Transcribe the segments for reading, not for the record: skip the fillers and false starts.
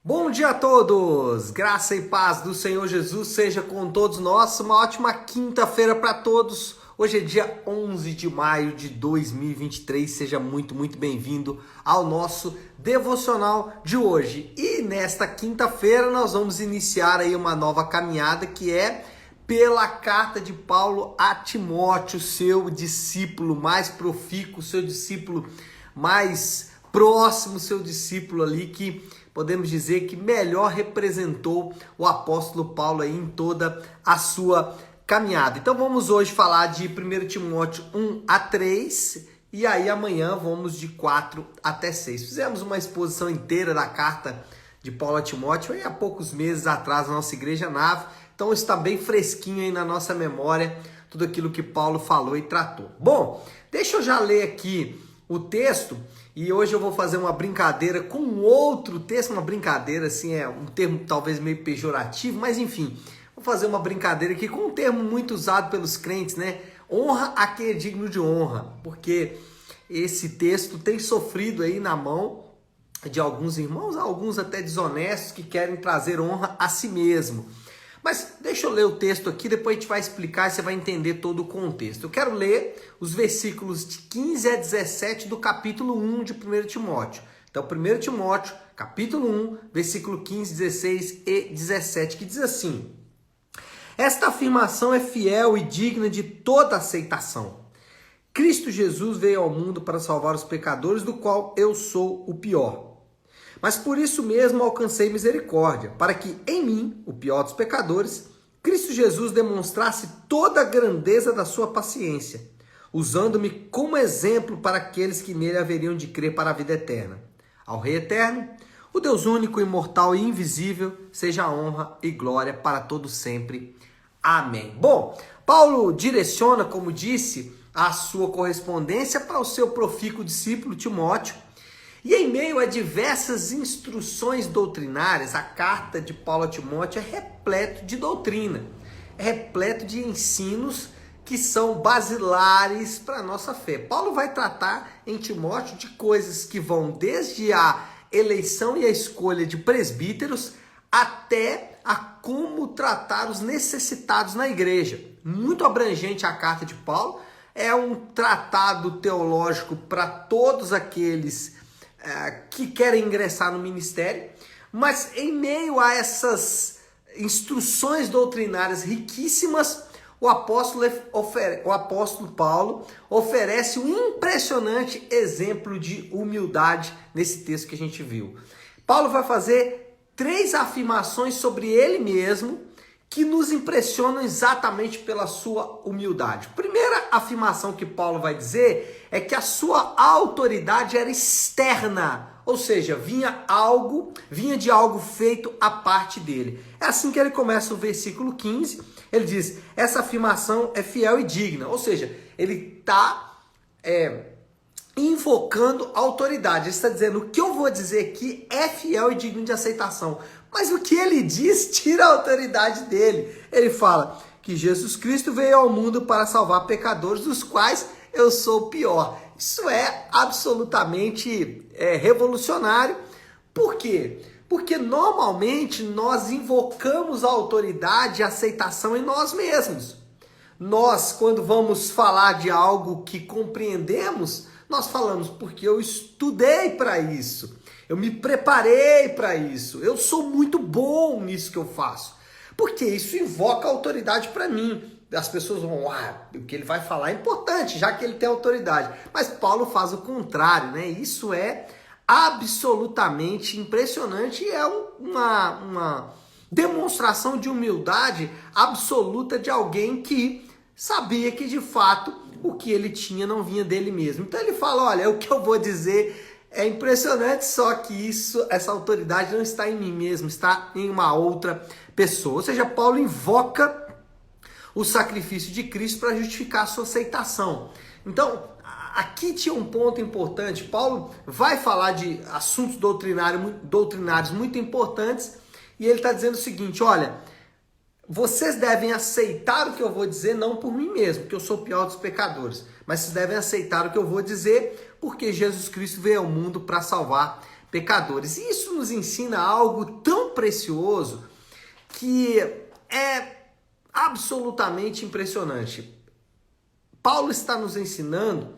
Bom dia a todos! Graça e paz do Senhor Jesus seja com todos nós. Uma ótima quinta-feira para todos. Hoje é dia 11 de maio de 2023. Seja muito bem-vindo ao nosso devocional de hoje. E nesta quinta-feira nós vamos iniciar aí uma nova caminhada que é pela carta de Paulo a Timóteo, seu discípulo mais profícuo, seu discípulo mais próximo, seu discípulo ali que podemos dizer que melhor representou o apóstolo Paulo aí em toda a sua caminhada. Então vamos hoje falar de 1 Timóteo 1 a 3 e aí amanhã vamos de 4 até 6. Fizemos uma exposição inteira da carta de Paulo a Timóteo aí há poucos meses atrás na nossa igreja Nave, então está bem fresquinho aí na nossa memória tudo aquilo que Paulo falou e tratou. Bom, deixa eu já ler aqui o texto. E hoje eu vou fazer uma brincadeira com outro texto, uma brincadeira assim, é um termo talvez meio pejorativo, mas enfim, vou fazer uma brincadeira aqui com um termo muito usado pelos crentes, né? Honra a quem é digno de honra, porque esse texto tem sofrido aí na mão de alguns irmãos, alguns até desonestos que querem trazer honra a si mesmo. Mas deixa eu ler o texto aqui, depois a gente vai explicar e você vai entender todo o contexto. Eu quero ler os versículos de 15 a 17 do capítulo 1 de 1 Timóteo. Então, 1 Timóteo, capítulo 1, versículo 15, 16 e 17, que diz assim: Esta afirmação é fiel e digna de toda aceitação. Cristo Jesus veio ao mundo para salvar os pecadores, do qual eu sou o pior. Mas por isso mesmo alcancei misericórdia, para que em mim, o pior dos pecadores, Cristo Jesus demonstrasse toda a grandeza da sua paciência, usando-me como exemplo para aqueles que nele haveriam de crer para a vida eterna. Ao Rei Eterno, o Deus único, imortal e invisível, seja a honra e glória para todos sempre. Amém. Bom, Paulo direciona, como disse, a sua correspondência para o seu profícuo discípulo Timóteo. E em meio a diversas instruções doutrinárias, a carta de Paulo a Timóteo é repleto de doutrina, é repleto de ensinos que são basilares para a nossa fé. Paulo vai tratar em Timóteo de coisas que vão desde a eleição e a escolha de presbíteros até a como tratar os necessitados na igreja. Muito abrangente a carta de Paulo, é um tratado teológico para todos aqueles que querem ingressar no ministério, mas em meio a essas instruções doutrinárias riquíssimas, o apóstolo Paulo oferece um impressionante exemplo de humildade nesse texto que a gente viu. Paulo vai fazer 3 afirmações sobre ele mesmo que nos impressionam exatamente pela sua humildade. Primeira afirmação que Paulo vai dizer é que a sua autoridade era externa, ou seja, vinha de algo feito à parte dele. É assim que ele começa o versículo 15, ele diz, essa afirmação é fiel e digna, ou seja, ele está invocando autoridade, ele está dizendo, o que eu vou dizer aqui é fiel e digno de aceitação. Mas o que ele diz tira a autoridade dele. Ele fala que Jesus Cristo veio ao mundo para salvar pecadores, dos quais eu sou o pior. Isso é absolutamente revolucionário. Por quê? Porque normalmente nós invocamos a autoridade e a aceitação em nós mesmos. Nós, quando vamos falar de algo que compreendemos, nós falamos porque eu estudei para isso. Eu me preparei para isso. Eu sou muito bom nisso que eu faço. Porque isso invoca autoridade para mim. As pessoas vão, o que ele vai falar é importante, já que ele tem autoridade. Mas Paulo faz o contrário, né? Isso é absolutamente impressionante e é uma demonstração de humildade absoluta de alguém que sabia que, de fato, o que ele tinha não vinha dele mesmo. Então ele fala, olha, o que eu vou dizer é impressionante, só que essa autoridade não está em mim mesmo, está em uma outra pessoa. Ou seja, Paulo invoca o sacrifício de Cristo para justificar a sua aceitação. Então, aqui tinha um ponto importante. Paulo vai falar de assuntos doutrinários muito importantes e ele está dizendo o seguinte, olha, vocês devem aceitar o que eu vou dizer não por mim mesmo, porque eu sou o pior dos pecadores, mas vocês devem aceitar o que eu vou dizer porque Jesus Cristo veio ao mundo para salvar pecadores. E isso nos ensina algo tão precioso que é absolutamente impressionante. Paulo está nos ensinando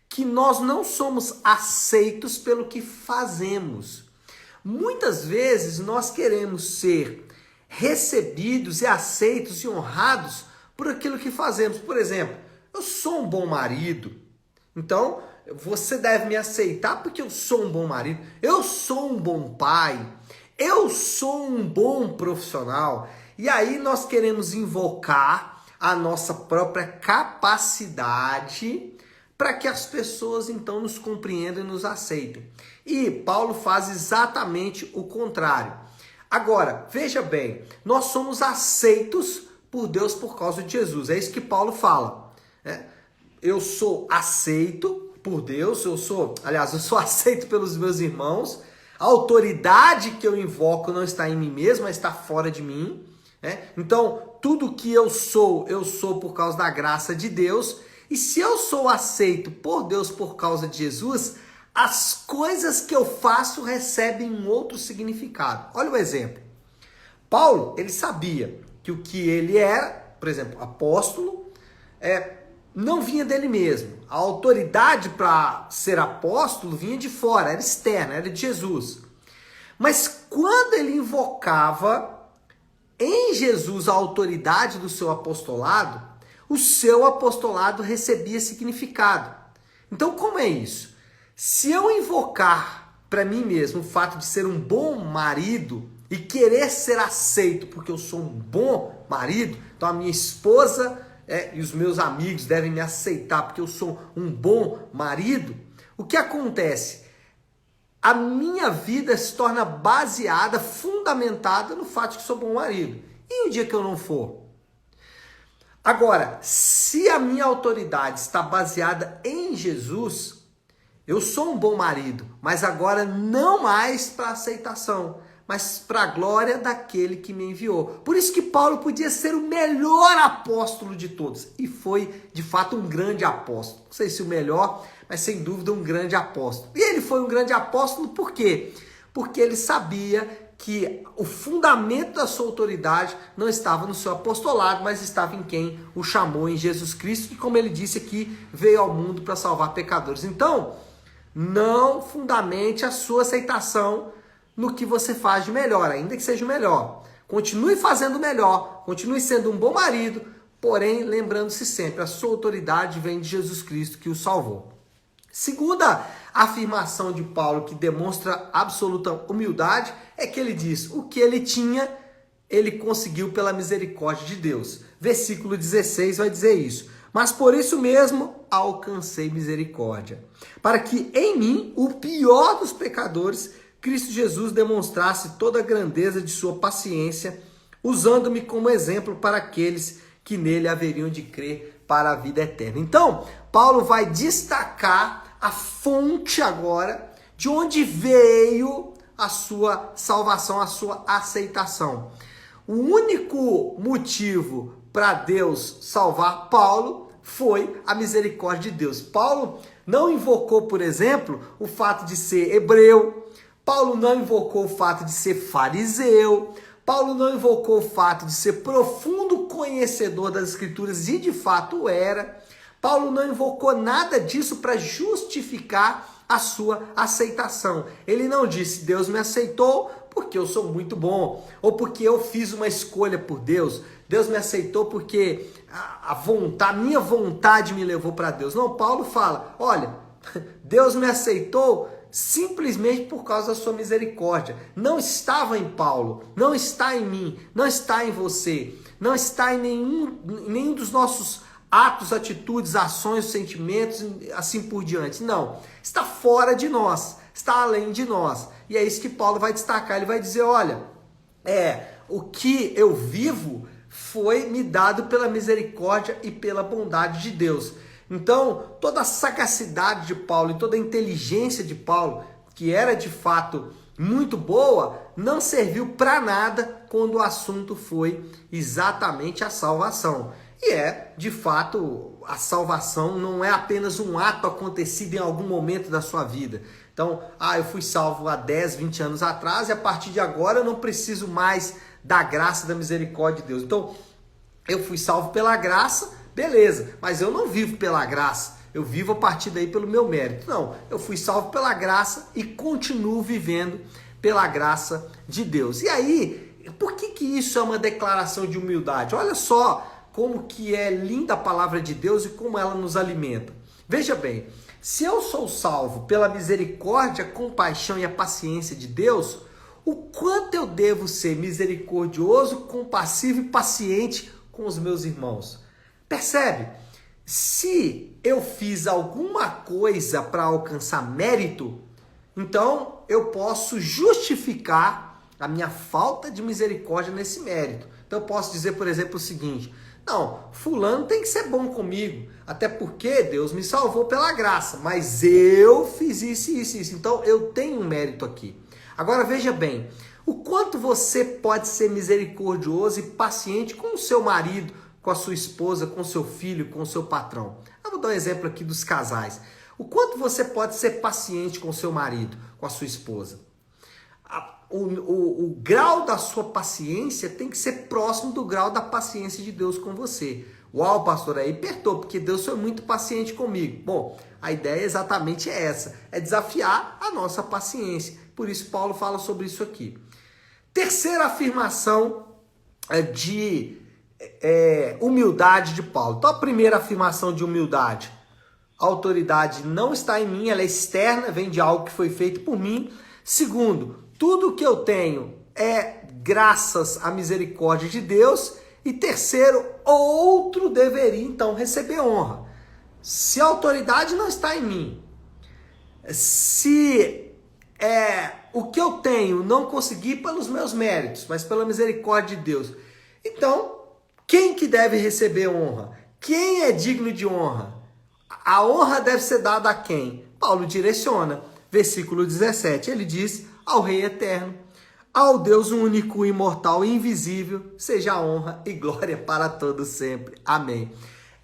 que nós não somos aceitos pelo que fazemos. Muitas vezes nós queremos ser recebidos e aceitos e honrados por aquilo que fazemos. Por exemplo, eu sou um bom marido, então você deve me aceitar porque eu sou um bom marido. Eu sou um bom pai, eu sou um bom profissional. E aí nós queremos invocar a nossa própria capacidade para que as pessoas então nos compreendam e nos aceitem. E Paulo faz exatamente o contrário. Agora, veja bem, nós somos aceitos por Deus por causa de Jesus. É isso que Paulo fala. Eu sou aceito por Deus, eu sou aceito pelos meus irmãos. A autoridade que eu invoco não está em mim mesmo, mas está fora de mim. Então, tudo que eu sou por causa da graça de Deus. E se eu sou aceito por Deus por causa de Jesus, as coisas que eu faço recebem um outro significado. Olha o exemplo. Paulo, ele sabia que o que ele era, por exemplo, apóstolo, não vinha dele mesmo. A autoridade para ser apóstolo vinha de fora, era externa, era de Jesus. Mas quando ele invocava em Jesus a autoridade do seu apostolado, o seu apostolado recebia significado. Então, como é isso? Se eu invocar para mim mesmo o fato de ser um bom marido e querer ser aceito porque eu sou um bom marido, então a minha esposa e os meus amigos devem me aceitar porque eu sou um bom marido, o que acontece? A minha vida se torna baseada, fundamentada no fato de que sou bom marido. E o dia que eu não for? Agora, se a minha autoridade está baseada em Jesus, eu sou um bom marido, mas agora não mais para aceitação, mas para a glória daquele que me enviou. Por isso que Paulo podia ser o melhor apóstolo de todos, e foi de fato um grande apóstolo. Não sei se o melhor, mas sem dúvida um grande apóstolo. E ele foi um grande apóstolo por quê? Porque ele sabia que o fundamento da sua autoridade não estava no seu apostolado, mas estava em quem o chamou, em Jesus Cristo, que, como ele disse aqui, veio ao mundo para salvar pecadores. Então, não fundamente a sua aceitação no que você faz de melhor, ainda que seja o melhor. Continue fazendo o melhor, continue sendo um bom marido, porém, lembrando-se sempre, a sua autoridade vem de Jesus Cristo que o salvou. Segunda afirmação de Paulo que demonstra absoluta humildade é que ele diz: o que ele tinha, ele conseguiu pela misericórdia de Deus. Versículo 16 vai dizer isso. Mas por isso mesmo alcancei misericórdia, para que em mim, o pior dos pecadores, Cristo Jesus demonstrasse toda a grandeza de sua paciência, usando-me como exemplo para aqueles que nele haveriam de crer para a vida eterna. Então, Paulo vai destacar a fonte agora de onde veio a sua salvação, a sua aceitação. O único motivo para Deus salvar Paulo foi a misericórdia de Deus. Paulo não invocou, por exemplo, o fato de ser hebreu. Paulo não invocou o fato de ser fariseu. Paulo não invocou o fato de ser profundo conhecedor das Escrituras, e de fato era. Paulo não invocou nada disso para justificar a sua aceitação. Ele não disse: Deus me aceitou porque eu sou muito bom, ou porque eu fiz uma escolha por Deus. Deus me aceitou porque a minha vontade me levou para Deus. Não, Paulo fala: olha, Deus me aceitou simplesmente por causa da sua misericórdia. Não estava em Paulo, não está em mim, não está em você, não está em nenhum dos nossos atos, atitudes, ações, sentimentos, assim por diante. Não, está fora de nós, está além de nós. E é isso que Paulo vai destacar. Ele vai dizer: olha, o que eu vivo foi me dado pela misericórdia e pela bondade de Deus. Então, toda a sagacidade de Paulo e toda a inteligência de Paulo, que era de fato muito boa, não serviu para nada quando o assunto foi exatamente a salvação. E de fato, a salvação não é apenas um ato acontecido em algum momento da sua vida. Então, eu fui salvo há 10, 20 anos atrás e a partir de agora eu não preciso mais da graça e da misericórdia de Deus. Então, eu fui salvo pela graça, beleza, mas eu não vivo pela graça, eu vivo a partir daí pelo meu mérito. Não, eu fui salvo pela graça e continuo vivendo pela graça de Deus. E aí, por que isso é uma declaração de humildade? Olha só como que é linda a palavra de Deus e como ela nos alimenta. Veja bem, se eu sou salvo pela misericórdia, compaixão e a paciência de Deus, o quanto eu devo ser misericordioso, compassivo e paciente com os meus irmãos. Percebe? Se eu fiz alguma coisa para alcançar mérito, então eu posso justificar a minha falta de misericórdia nesse mérito. Então eu posso dizer, por exemplo, o seguinte: não, fulano tem que ser bom comigo, até porque Deus me salvou pela graça, mas eu fiz isso e isso. Então eu tenho um mérito aqui. Agora veja bem, o quanto você pode ser misericordioso e paciente com o seu marido, com a sua esposa, com o seu filho, com o seu patrão. Eu vou dar um exemplo aqui dos casais. O quanto você pode ser paciente com o seu marido, com a sua esposa. O grau da sua paciência tem que ser próximo do grau da paciência de Deus com você. Uau, pastor, aí apertou, porque Deus foi muito paciente comigo. Bom, a ideia exatamente é essa, é desafiar a nossa paciência. Por isso Paulo fala sobre isso aqui. Terceira afirmação de humildade de Paulo. Então a primeira afirmação de humildade: a autoridade não está em mim, ela é externa, vem de algo que foi feito por mim. Segundo, tudo que eu tenho é graças à misericórdia de Deus. E terceiro, outro deveria então receber honra. Se a autoridade não está em mim, se o que eu tenho não consegui pelos meus méritos, mas pela misericórdia de Deus, então quem que deve receber honra? Quem é digno de honra? A honra deve ser dada a quem? Paulo direciona. Versículo 17, ele diz: ao Rei eterno, ao Deus único, imortal e invisível, seja a honra e glória para todos sempre. Amém.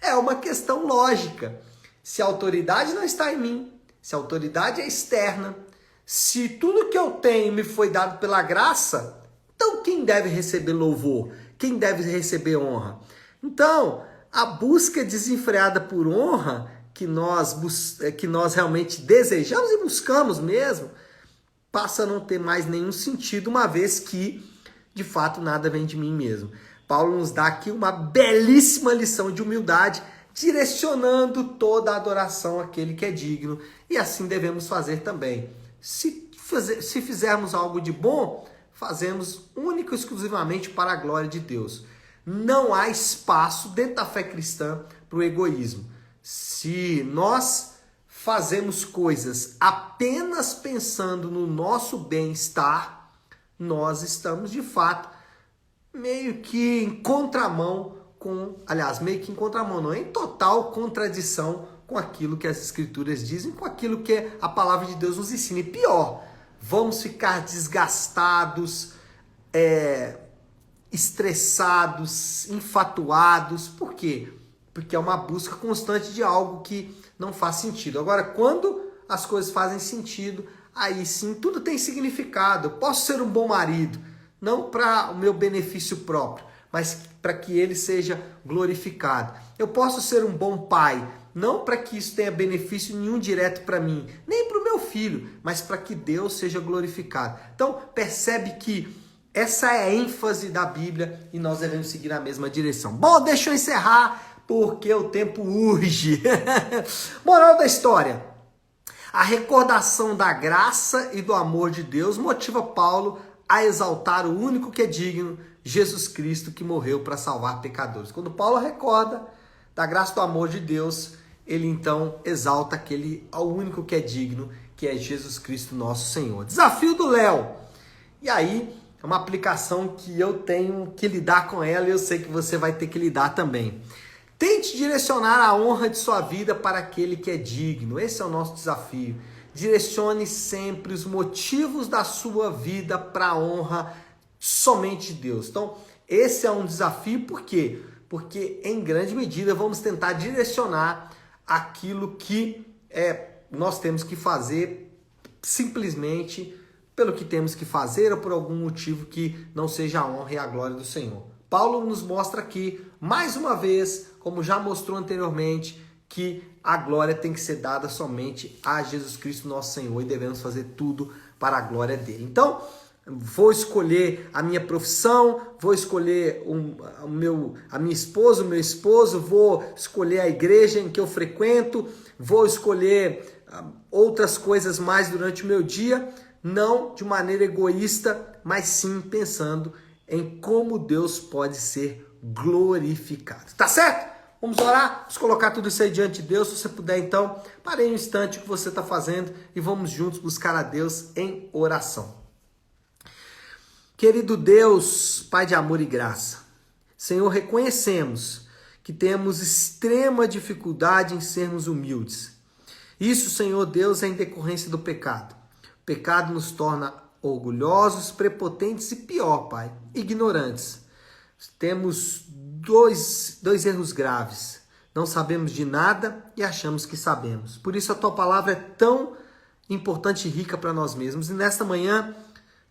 É uma questão lógica. Se a autoridade não está em mim, se a autoridade é externa, se tudo que eu tenho me foi dado pela graça, então quem deve receber louvor? Quem deve receber honra? Então, a busca desenfreada por honra que nós realmente desejamos e buscamos mesmo, passa a não ter mais nenhum sentido, uma vez que, de fato, nada vem de mim mesmo. Paulo nos dá aqui uma belíssima lição de humildade, direcionando toda a adoração àquele que é digno, e assim devemos fazer também. Se fizermos algo de bom, fazemos único e exclusivamente para a glória de Deus. Não há espaço dentro da fé cristã para o egoísmo. Se nós fazemos coisas apenas pensando no nosso bem-estar, nós estamos de fato meio que em contramão em total contradição com aquilo que as Escrituras dizem, com aquilo que a palavra de Deus nos ensina. E pior, vamos ficar desgastados, estressados, enfatuados. Por quê? Porque é uma busca constante de algo que não faz sentido. Agora, quando as coisas fazem sentido, aí sim tudo tem significado. Eu posso ser um bom marido, não para o meu benefício próprio, mas para que ele seja glorificado. Eu posso ser um bom pai, não para que isso tenha benefício nenhum direto para mim, nem para o meu filho, mas para que Deus seja glorificado. Então, percebe que essa é a ênfase da Bíblia e nós devemos seguir na mesma direção. Bom, deixa eu encerrar, porque o tempo urge. Moral da história: a recordação da graça e do amor de Deus motiva Paulo a exaltar o único que é digno, Jesus Cristo, que morreu para salvar pecadores. Quando Paulo recorda da graça e do amor de Deus, ele então exalta ao único que é digno, que é Jesus Cristo, nosso Senhor. Desafio do Léo. E aí, é uma aplicação que eu tenho que lidar com ela e eu sei que você vai ter que lidar também. Tente direcionar a honra de sua vida para aquele que é digno. Esse é o nosso desafio. Direcione sempre os motivos da sua vida para a honra somente de Deus. Então, esse é um desafio, por quê? Porque, em grande medida, vamos tentar direcionar aquilo que nós temos que fazer simplesmente pelo que temos que fazer ou por algum motivo que não seja a honra e a glória do Senhor. Paulo nos mostra aqui, mais uma vez, como já mostrou anteriormente, que a glória tem que ser dada somente a Jesus Cristo, nosso Senhor, e devemos fazer tudo para a glória dele. Então, vou escolher a minha profissão, vou escolher a minha esposa, o meu esposo, vou escolher a igreja em que eu frequento, vou escolher outras coisas mais durante o meu dia, não de maneira egoísta, mas sim pensando em como Deus pode ser glorificado. Tá certo? Vamos orar, vamos colocar tudo isso aí diante de Deus. Se você puder, então, pare um instante o que você está fazendo e vamos juntos buscar a Deus em oração. Querido Deus, Pai de amor e graça, Senhor, reconhecemos que temos extrema dificuldade em sermos humildes. Isso, Senhor Deus, é em decorrência do pecado. O pecado nos torna orgulhosos, prepotentes e pior, Pai, ignorantes. Temos dois erros graves. Não sabemos de nada e achamos que sabemos. Por isso a Tua palavra é tão importante e rica para nós mesmos. E nesta manhã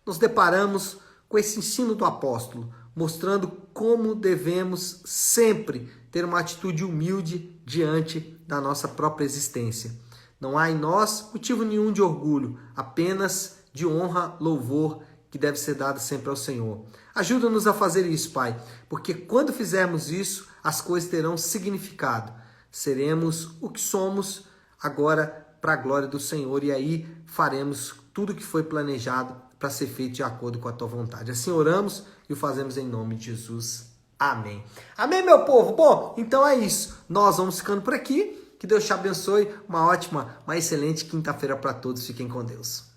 nos deparamos com esse ensino do apóstolo, mostrando como devemos sempre ter uma atitude humilde diante da nossa própria existência. Não há em nós motivo nenhum de orgulho, apenas de honra, louvor, que deve ser dado sempre ao Senhor. Ajuda-nos a fazer isso, Pai, porque quando fizermos isso, as coisas terão significado. Seremos o que somos agora para a glória do Senhor e aí faremos tudo o que foi planejado para ser feito de acordo com a Tua vontade. Assim oramos e o fazemos em nome de Jesus. Amém. Amém, meu povo? Bom, então é isso. Nós vamos ficando por aqui. Que Deus te abençoe. Uma ótima, uma excelente quinta-feira para todos. Fiquem com Deus.